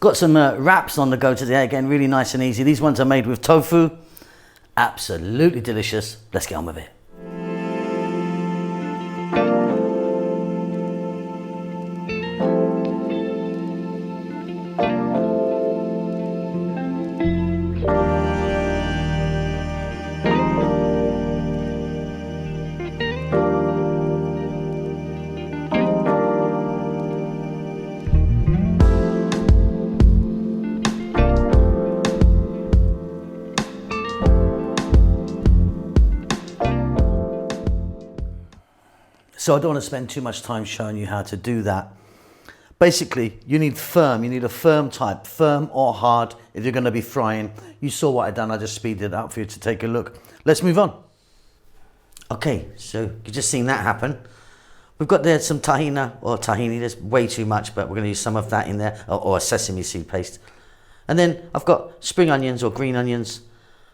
Got some wraps on the go today, again, really nice and easy. These ones are made with tofu. Absolutely delicious. Let's get on with it. So I don't want to spend too much time showing you how to do that. Basically, you need a firm type, firm or hard if you're going to be frying. You saw what I've done, I just speeded it up for you to take a look. Let's move on. Okay, so you've just seen that happen. We've got there some tahini, there's way too much, but we're going to use some of that in there, or a sesame seed paste. And then I've got spring onions or green onions,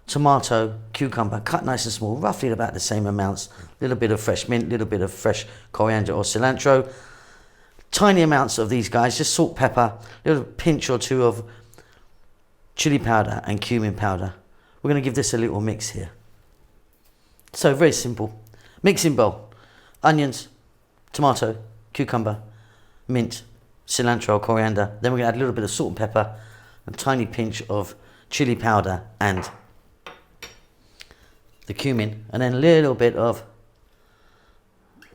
tomato, cucumber, cut nice and small, roughly about the same amounts. A little bit of fresh mint, a little bit of fresh coriander or cilantro. Tiny amounts of these guys, just salt, pepper, a little pinch or two of chili powder and cumin powder. We're going to give this a little mix here. So very simple. Mixing bowl, onions, tomato, cucumber, mint, cilantro, coriander. Then we're going to add a little bit of salt and pepper, a tiny pinch of chili powder and the cumin, and then a little bit of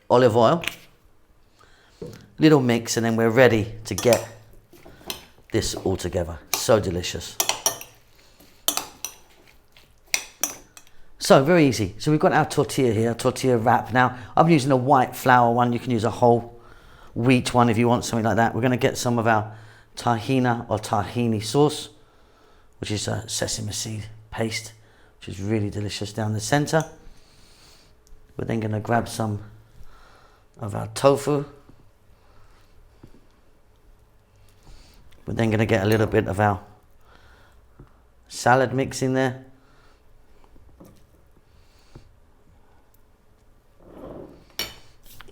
olive oil, little mix, and then we're ready to get this all together. So delicious. So very easy. So we've got our tortilla here, tortilla wrap. Now I'm using a white flour one. You can use a whole wheat one if you want something like that. We're going to get some of our tahina or tahini sauce, which is a sesame seed paste, which is really delicious down the center. We're then going to grab some of our tofu. We're then going to get a little bit of our salad mix in there.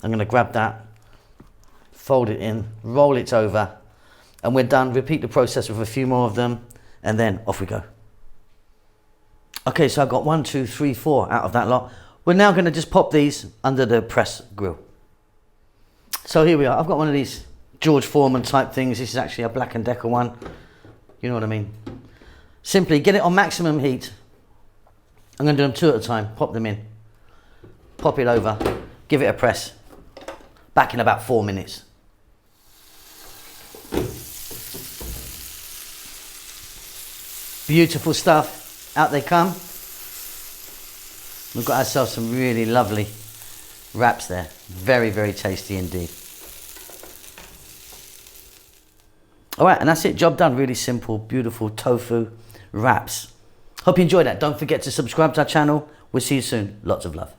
I'm going to grab that, fold it in, roll it over, and we're done. Repeat the process with a few more of them, and then off we go. Okay, so I've got 1, 2, 3, 4 out of that lot. We're now going to just pop these under the press grill. So here we are. I've got one of these George Foreman type things. This is actually a Black & Decker one. You know what I mean? Simply get it on maximum heat. I'm going to do them 2 at a time. Pop them in. Pop it over. Give it a press. Back in about 4 minutes. Beautiful stuff. Out they come. We've got ourselves some really lovely wraps there. Very, very tasty indeed. All right, and that's it. Job done. Really simple, beautiful tofu wraps. Hope you enjoyed that. Don't forget to subscribe to our channel. We'll see you soon. Lots of love.